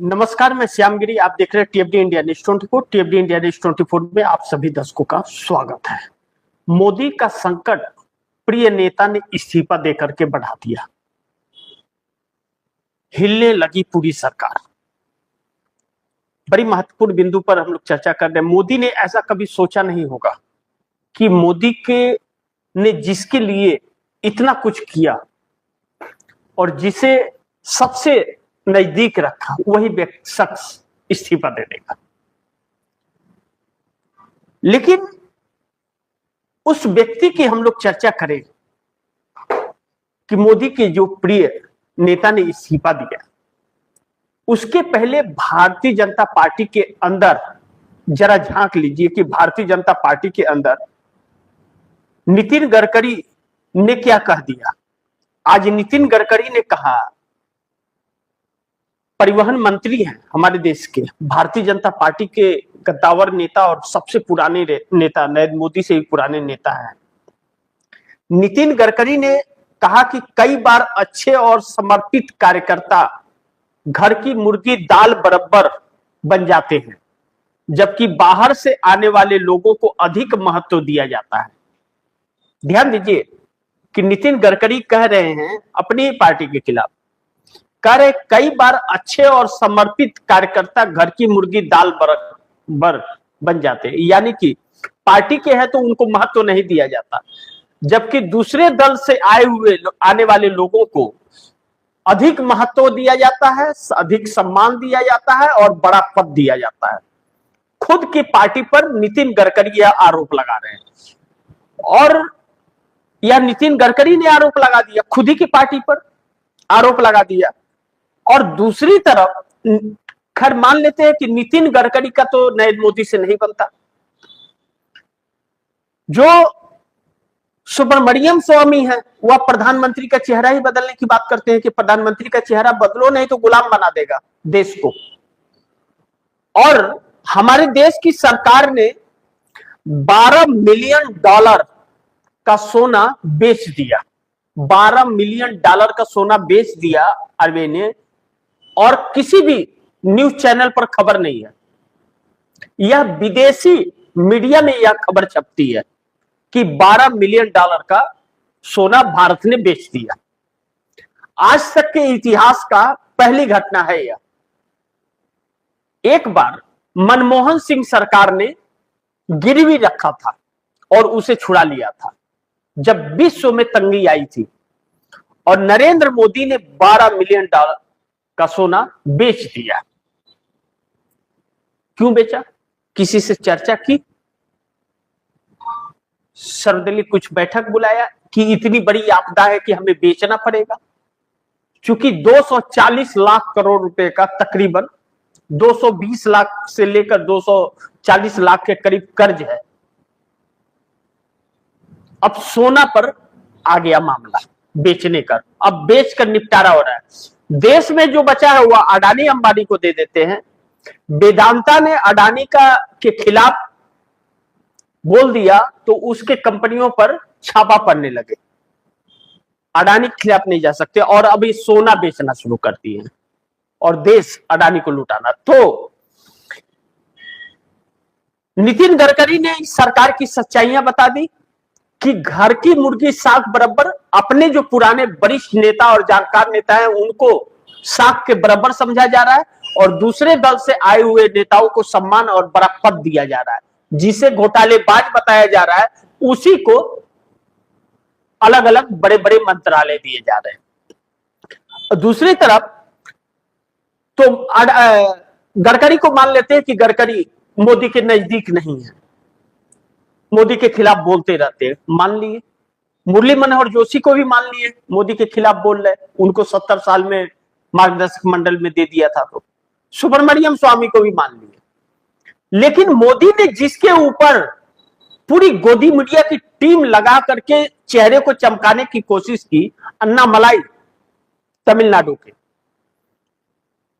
नमस्कार, मैं श्यामगिरी। आप देख रहे हैं टीएफडी इंडिया न्यूज 24। टीएफडी इंडिया न्यूज 24 में आप सभी दर्शकों का स्वागत है। मोदी का संकट प्रिय नेता ने इस्तीफा देकर के बढ़ा दिया। हिलने लगी पूरी सरकार। बड़ी महत्वपूर्ण बिंदु पर हम लोग चर्चा कर रहे हैं। मोदी ने ऐसा कभी सोचा नहीं होगा कि मोदी के ने जिसके लिए इतना कुछ किया और जिसे सबसे नजदीक रखा, वही शख्स इस्तीफा दे देगा। लेकिन उस व्यक्ति की हम लोग चर्चा करें कि मोदी के जो प्रिय नेता ने इस्तीफा दिया, उसके पहले भारतीय जनता पार्टी के अंदर जरा झांक लीजिए कि भारतीय जनता पार्टी के अंदर नितिन गडकरी ने क्या कह दिया। आज नितिन गडकरी ने कहा, परिवहन मंत्री हैं हमारे देश के, भारतीय जनता पार्टी के कद्दावर नेता और सबसे पुराने नेता, नरेंद्र मोदी से भी पुराने नेता हैं। नितिन गडकरी ने कहा कि कई बार अच्छे और समर्पित कार्यकर्ता घर की मुर्गी दाल बराबर बन जाते हैं, जबकि बाहर से आने वाले लोगों को अधिक महत्व दिया जाता है। ध्यान दीजिए कि नितिन गडकरी कह रहे हैं अपनी पार्टी के खिलाफ, कह रहे कई बार अच्छे और समर्पित कार्यकर्ता घर की मुर्गी दाल बराबर बन जाते हैं, यानी कि पार्टी के हैं तो उनको महत्व नहीं दिया जाता, जबकि दूसरे दल से आने वाले लोगों को अधिक महत्व दिया जाता है, अधिक सम्मान दिया जाता है और बड़ा पद दिया जाता है। खुद की पार्टी पर नितिन गडकरी यह आरोप लगा रहे हैं। और यह नितिन गडकरी ने आरोप लगा दिया, खुद ही की पार्टी पर आरोप लगा दिया। और दूसरी तरफ खैर मान लेते हैं कि नितिन गडकरी का तो नरेंद्र मोदी से नहीं बनता। जो सुब्रमण्यम स्वामी है वह प्रधानमंत्री का चेहरा ही बदलने की बात करते हैं कि प्रधानमंत्री का चेहरा बदलो नहीं तो गुलाम बना देगा देश को। और हमारे देश की सरकार ने $12 मिलियन का सोना बेच दिया। $12 मिलियन का सोना बेच दिया आरबीआई ने, और किसी भी न्यूज चैनल पर खबर नहीं है। यह विदेशी मीडिया में यह खबर छपती है कि $12 मिलियन का सोना भारत ने बेच दिया। आज तक के इतिहास का पहली घटना है यह। एक बार मनमोहन सिंह सरकार ने गिरवी रखा था और उसे छुड़ा लिया था जब विश्व में तंगी आई थी, और नरेंद्र मोदी ने $12 मिलियन का सोना बेच दिया। क्यों बेचा? किसी से चर्चा की? सर्वदलीय कुछ बैठक बुलाया कि इतनी बड़ी आपदा है कि हमें बेचना पड़ेगा? क्योंकि 240 लाख करोड़ रुपए का तकरीबन 220 लाख से लेकर 240 लाख के करीब कर्ज है। अब सोना पर आ गया मामला बेचने का। अब बेचकर निपटारा हो रहा है। देश में जो बचा है वह अडानी अंबानी को दे देते हैं। वेदांता ने अडानी के खिलाफ बोल दिया तो उसके कंपनियों पर छापा पड़ने लगे। अडानी के खिलाफ नहीं जा सकते और अभी सोना बेचना शुरू कर दिए हैं और देश अडानी को लुटाना। तो नितिन गडकरी ने सरकार की सच्चाइयां बता दी कि घर की मुर्गी साख बराबर। अपने जो पुराने वरिष्ठ नेता और जानकार नेता हैं उनको साख के बराबर समझा जा रहा है, और दूसरे दल से आए हुए नेताओं को सम्मान और बड़ा पद दिया जा रहा है। जिसे घोटालेबाज बताया जा रहा है उसी को अलग अलग बड़े बड़े मंत्रालय दिए जा रहे हैं। दूसरी तरफ तो गडकरी को मान लेते हैं कि गडकरी मोदी के नजदीक नहीं है, मोदी के खिलाफ बोलते रहते हैं, मान लिए। मुरली मनोहर जोशी को भी मान लिए, मोदी के खिलाफ बोल रहे, उनको 70 साल में मार्गदर्शक मंडल में दे दिया था। तो सुब्रमण्यम स्वामी को भी मान लिए। लेकिन मोदी ने जिसके ऊपर पूरी गोदी मीडिया की टीम लगा करके चेहरे को चमकाने की कोशिश की, अन्नामलाई तमिलनाडु के,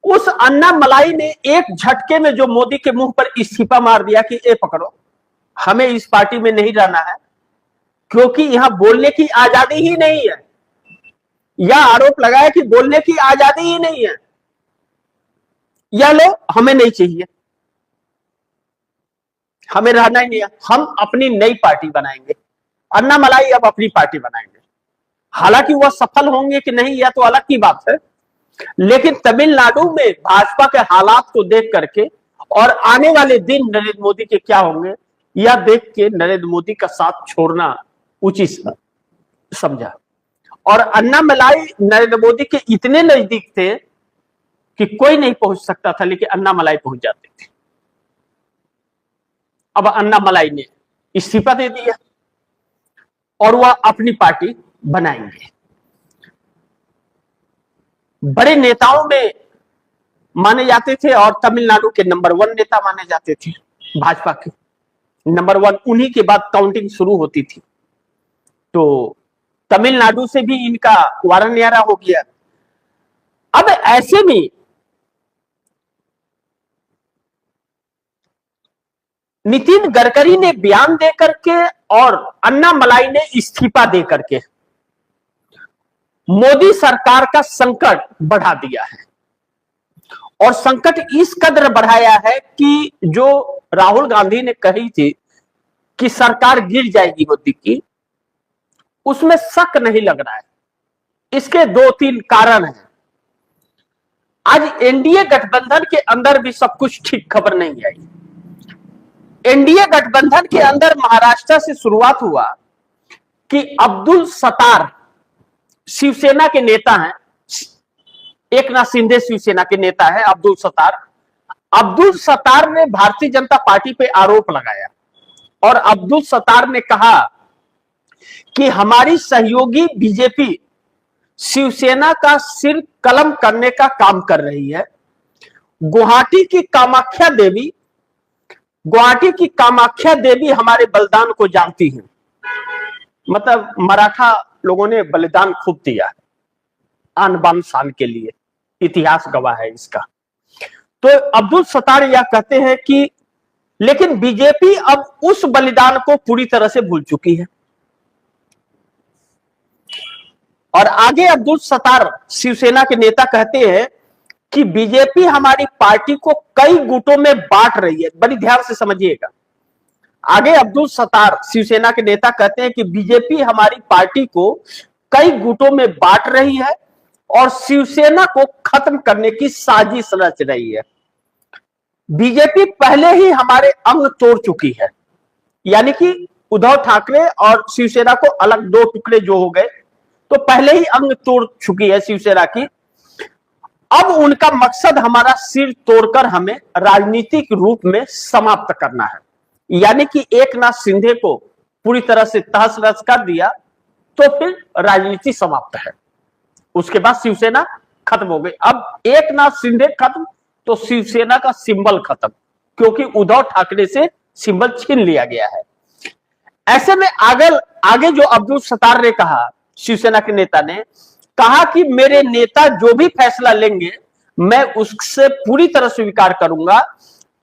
उस अन्नामलाई ने एक झटके में जो मोदी के मुंह पर इस्तीफा मार दिया कि ए पकड़ो, हमें इस पार्टी में नहीं रहना है क्योंकि यहां बोलने की आजादी ही नहीं है। यह आरोप लगाया कि बोलने की आजादी ही नहीं है। या लो हमें नहीं चाहिए, हमें रहना ही नहीं है, हम अपनी नई पार्टी बनाएंगे। अन्नामलाई अब अपनी पार्टी बनाएंगे। हालांकि वह सफल होंगे कि नहीं यह तो अलग की बात है, लेकिन तमिलनाडु में भाजपा के हालात को देख करके और आने वाले दिन नरेंद्र मोदी के क्या होंगे यह देख के नरेंद्र मोदी का साथ छोड़ना उचित समझा। और अन्नामलाई नरेंद्र मोदी के इतने नजदीक थे कि कोई नहीं पहुंच सकता था, लेकिन अन्नामलाई पहुंच जाते थे। अब अन्नामलाई ने इस्तीफा दे दिया और वह अपनी पार्टी बनाएंगे। बड़े नेताओं में माने जाते थे और तमिलनाडु के नंबर 1 नेता माने जाते थे। भाजपा के नंबर 1, उन्हीं के बाद काउंटिंग शुरू होती थी। तो तमिलनाडु से भी इनका वारा न्यारा हो गया। अब ऐसे में नितिन गडकरी ने बयान दे करके और अन्नामलाई ने इस्तीफा दे करके मोदी सरकार का संकट बढ़ा दिया है। और संकट इस कदर बढ़ाया है कि जो राहुल गांधी ने कही थी कि सरकार गिर जाएगी मोदी की, उसमें शक नहीं लग रहा है। इसके 2-3 कारण हैं। आज एनडीए गठबंधन के अंदर भी सब कुछ ठीक खबर नहीं आई। एनडीए गठबंधन के अंदर महाराष्ट्र से शुरुआत हुआ कि अब्दुल सत्तार शिवसेना के नेता हैं, एकनाथ शिंदे शिवसेना के नेता है अब्दुल सत्तार ने भारतीय जनता पार्टी पे आरोप लगाया और अब्दुल सत्तार ने कहा कि हमारी सहयोगी बीजेपी शिवसेना का सिर कलम करने का काम कर रही है। गुवाहाटी की कामाख्या देवी हमारे बलिदान को जानती है। मतलब मराठा लोगों ने बलिदान खूब दिया है आन बान शान के लिए, इतिहास गवाह है इसका। तो अब्दुल सत्तार यह कहते हैं कि लेकिन बीजेपी अब उस बलिदान को पूरी तरह से भूल चुकी है। और आगे अब्दुल सत्तार शिवसेना के नेता कहते हैं कि बीजेपी हमारी पार्टी को कई गुटों में बांट रही है। बड़ी ध्यान से समझिएगा। आगे अब्दुल सत्तार शिवसेना के नेता कहते हैं कि बीजेपी हमारी पार्टी को कई गुटों में बांट रही है और शिवसेना को खत्म करने की साजिश रच रही है। बीजेपी पहले ही हमारे अंग तोड़ चुकी है। यानी कि उद्धव ठाकरे और शिवसेना को अलग 2 टुकड़े जो हो गए, तो पहले ही अंग तोड़ चुकी है शिवसेना की। अब उनका मकसद हमारा सिर तोड़कर हमें राजनीतिक रूप में समाप्त करना है। यानी कि एकनाथ शिंदे को पूरी तरह से तहस नहस कर दिया तो फिर राजनीति समाप्त है। उसके बाद शिवसेना खत्म हो गई। अब एकनाथ शिंदे खत्म तो शिवसेना का सिंबल खत्म, क्योंकि उद्धव ठाकरे से सिंबल छीन लिया गया है। ऐसे में आगे जो अब्दुल सत्तार ने कहा, शिवसेना के नेता ने कहा कि मेरे नेता जो भी फैसला लेंगे मैं उससे पूरी तरह स्वीकार करूंगा।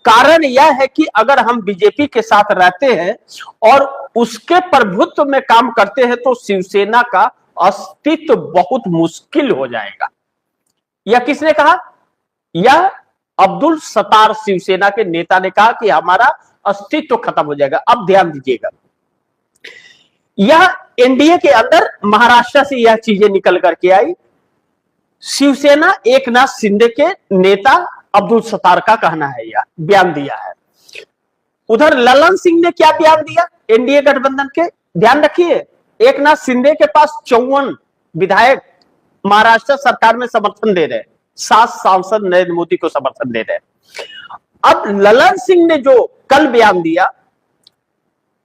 कारण यह है कि अगर हम बीजेपी के साथ रहते हैं और उसके प्रभुत्व में काम करते हैं तो शिवसेना का अस्तित्व बहुत मुश्किल हो जाएगा। यह किसने कहा? यह अब्दुल सत्तार शिवसेना के नेता ने कहा कि हमारा अस्तित्व खत्म हो जाएगा। अब ध्यान दीजिएगा, यह एनडीए के अंदर महाराष्ट्र से यह चीजें निकल करके आई। शिवसेना एकनाथ शिंदे के नेता अब्दुल सत्तार का कहना है, यह बयान दिया है। उधर ललन सिंह ने क्या बयान दिया एनडीए गठबंधन के? ध्यान रखिए, एकनाथ शिंदे के पास 54 विधायक महाराष्ट्र सरकार में समर्थन दे रहे हैं, 7 सांसद नरेंद्र मोदी को समर्थन दे रहे हैं। अब ललन सिंह ने जो कल बयान दिया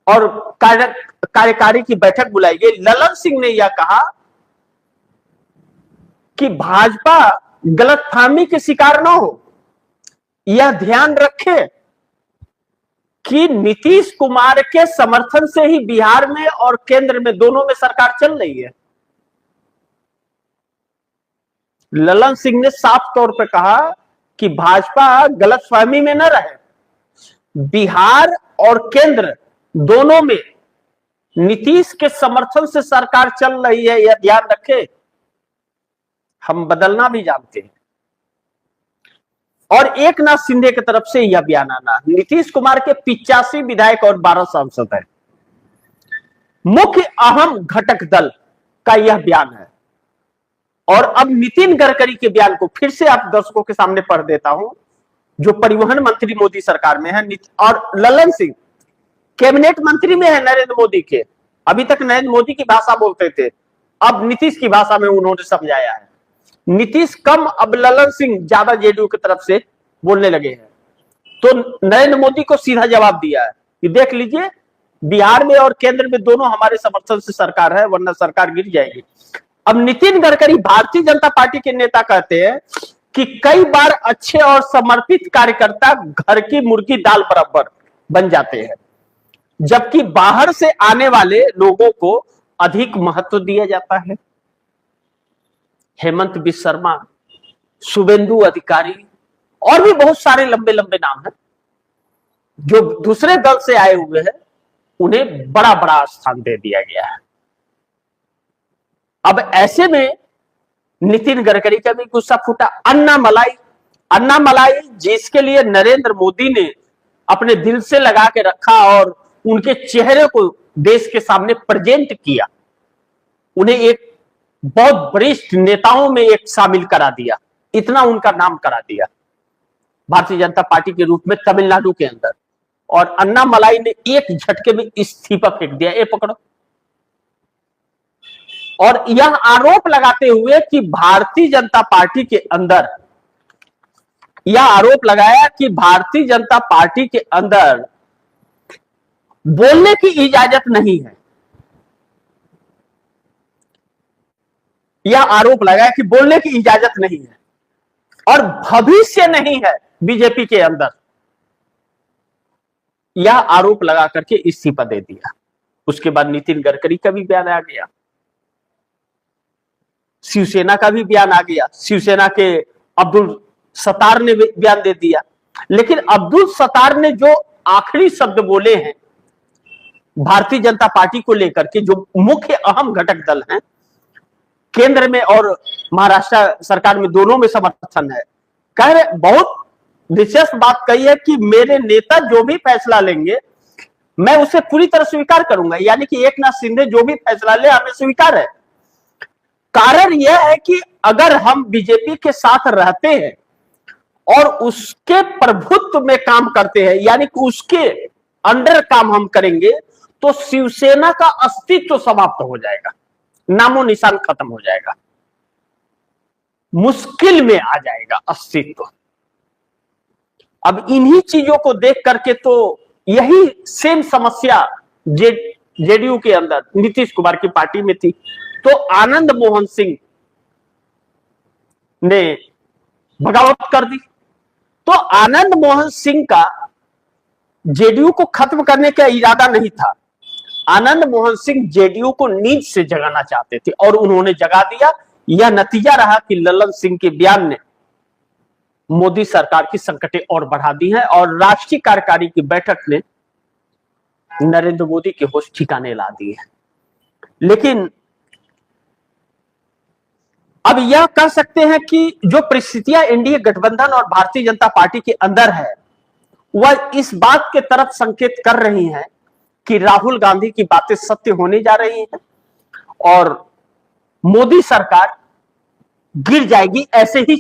और कार्यकारी की बैठक बुलाई गई, ललन सिंह ने यह कहा कि भाजपा गलतफहमी के शिकार न हो। यह ध्यान रखे कि नीतीश कुमार के समर्थन से ही बिहार में और केंद्र में दोनों में सरकार चल रही है। ललन सिंह ने साफ तौर पर कहा कि भाजपा गलतफहमी में न रहे। बिहार और केंद्र दोनों में नीतीश के समर्थन से सरकार चल रही है, यह ध्यान रखे। हम बदलना भी जानते हैं। और एकनाथ शिंदे की तरफ से यह बयान आना। नीतीश कुमार के 85 विधायक और 12 सांसद है, मुख्य अहम घटक दल का यह बयान है। और अब नितिन गडकरी के बयान को फिर से आप दर्शकों के सामने पढ़ देता हूं, जो परिवहन मंत्री मोदी सरकार में है, और ललन सिंह कैबिनेट मंत्री में है नरेंद्र मोदी के। अभी तक नरेंद्र मोदी की भाषा बोलते थे, अब नीतीश की भाषा में उन्होंने समझाया है। नीतीश कम, अब ललन सिंह ज्यादा जेडीयू की तरफ से बोलने लगे हैं। तो नरेंद्र मोदी को सीधा जवाब दिया है कि देख लीजिए, बिहार में और केंद्र में दोनों हमारे समर्थन से सरकार है, वरना सरकार गिर जाएगी। अब नितिन गडकरी भारतीय जनता पार्टी के नेता कहते हैं कि कई बार अच्छे और समर्पित कार्यकर्ता घर की मुर्गी दाल बराबर बन जाते हैं, जबकि बाहर से आने वाले लोगों को अधिक महत्व दिया जाता है। हेमंत बिश्व शर्मा, शुभेंदु अधिकारी और भी बहुत सारे लंबे लंबे नाम हैं जो दूसरे दल से आए हुए हैं, उन्हें बड़ा बड़ा स्थान दे दिया गया है। अब ऐसे में नितिन गडकरी का भी गुस्सा फूटा। अन्ना मलाई जिसके लिए नरेंद्र मोदी ने अपने दिल से लगा के रखा और उनके चेहरे को देश के सामने प्रेजेंट किया, उन्हें एक बहुत वरिष्ठ नेताओं में एक शामिल करा दिया, इतना उनका नाम करा दिया भारतीय जनता पार्टी के रूप में तमिलनाडु के अंदर। और अन्ना मलाई ने एक झटके में इस्तीफा फेंक दिया, ये पकड़ो। और यह आरोप लगाते हुए कि भारतीय जनता पार्टी के अंदर, यह आरोप लगाया कि भारतीय जनता पार्टी के अंदर बोलने की इजाजत नहीं है। यह आरोप लगाया कि बोलने की इजाजत नहीं है और भविष्य नहीं है बीजेपी के अंदर। यह आरोप लगा करके इस्तीफा दे दिया। उसके बाद नितिन गडकरी का भी बयान आ गया, शिवसेना का भी बयान आ गया। शिवसेना के अब्दुल सत्तार ने बयान दे दिया। लेकिन अब्दुल सत्तार ने जो आखिरी शब्द बोले हैं भारतीय जनता पार्टी को लेकर के, जो मुख्य अहम घटक दल हैं, केंद्र में और महाराष्ट्र सरकार में दोनों में समर्थन है, कह रहे बहुत दिलचस्प बात कही है कि मेरे नेता जो भी फैसला लेंगे मैं उसे पूरी तरह स्वीकार करूंगा। यानी कि एकनाथ शिंदे जो भी फैसला ले हमें स्वीकार है। कारण यह है कि अगर हम बीजेपी के साथ रहते हैं और उसके प्रभुत्व में काम करते हैं, यानी कि उसके अंडर काम हम करेंगे, तो शिवसेना का अस्तित्व समाप्त हो जाएगा, नामो निशान खत्म हो जाएगा, मुश्किल में आ जाएगा अस्तित्व। अब इन्हीं चीजों को देख करके तो यही सेम समस्या जेडीयू के अंदर नीतीश कुमार की पार्टी में थी। तो आनंद मोहन सिंह ने बगावत कर दी। तो आनंद मोहन सिंह का जेडीयू को खत्म करने का इरादा नहीं था। आनंद मोहन सिंह जेडीयू को नींद से जगाना चाहते थे और उन्होंने जगा दिया। यह नतीजा रहा कि ललन सिंह के बयान ने मोदी सरकार की संकटें और बढ़ा दी हैं और राष्ट्रीय कार्यकारी की बैठक ने नरेंद्र मोदी के होश ठिकाने ला दिए हैं। लेकिन अब यह कह सकते हैं कि जो परिस्थितियां एनडीए गठबंधन और भारतीय जनता पार्टी के अंदर है, वह इस बात के तरफ संकेत कर रही हैं कि राहुल गांधी की बातें सत्य होने जा रही हैं और मोदी सरकार गिर जाएगी। ऐसे ही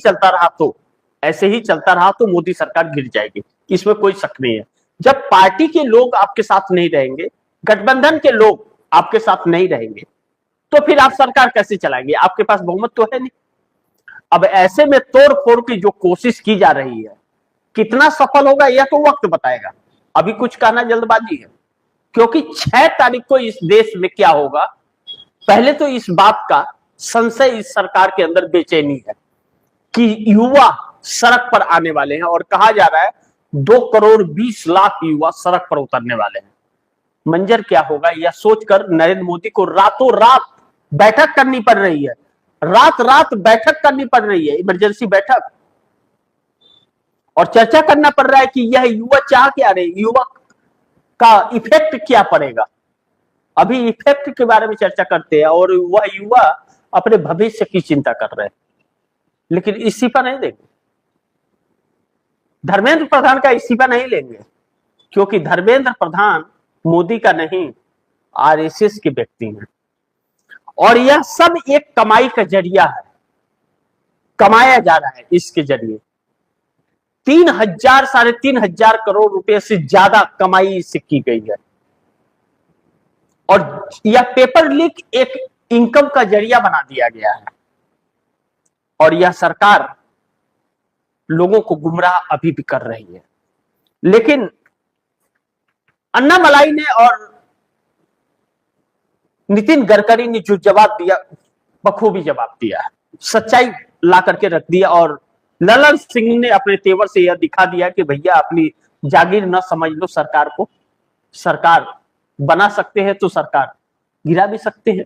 चलता रहा तो मोदी सरकार गिर जाएगी, इसमें कोई शक नहीं है। जब पार्टी के लोग आपके साथ नहीं रहेंगे, गठबंधन के लोग आपके साथ नहीं रहेंगे, तो फिर आप सरकार कैसे चलाएंगे? आपके पास बहुमत तो है नहीं। अब ऐसे में तोड़ फोड़ की जो कोशिश की जा रही है, कितना सफल होगा यह तो वक्त बताएगा। अभी कुछ कहना जल्दबाजी है, क्योंकि 6 तारीख को इस देश में क्या होगा, पहले तो इस बात का संशय इस सरकार के अंदर बेचैनी है कि युवा सड़क पर आने वाले हैं और कहा जा रहा है 2 करोड़ 20 लाख युवा सड़क पर उतरने वाले हैं। मंजर क्या होगा यह सोचकर नरेंद्र मोदी को रातों रात बैठक करनी पड़ रही है, रात बैठक करनी पड़ रही है, इमरजेंसी बैठक, और चर्चा करना पड़ रहा है कि यह युवा चाह क्या रहे, युवा का इफेक्ट क्या पड़ेगा। अभी इफेक्ट के बारे में चर्चा करते हैं और वह युवा अपने भविष्य की चिंता कर रहे हैं, लेकिन इस्तीफा नहीं देंगे। धर्मेंद्र प्रधान का इस्तीफा नहीं लेंगे, क्योंकि धर्मेंद्र प्रधान मोदी का नहीं, आरएसएस के व्यक्ति हैं। और यह सब एक कमाई का जरिया है, कमाया जा रहा है इसके जरिए। 3,000 साढ़े 3,000 करोड़ रुपए से ज्यादा कमाई इससे की गई है। और यह पेपर लीक एक इनकम का जरिया बना दिया गया है। और यह सरकार लोगों को गुमराह अभी भी कर रही है। लेकिन अन्नामलाई ने और नितिन गडकरी ने जो जवाब दिया, बखूबी जवाब दिया है, सच्चाई ला करके रख दिया। और ललन सिंह ने अपने तेवर से यह दिखा दिया कि भैया अपनी जागीर न समझ लो सरकार को, सरकार बना सकते हैं तो सरकार गिरा भी सकते हैं।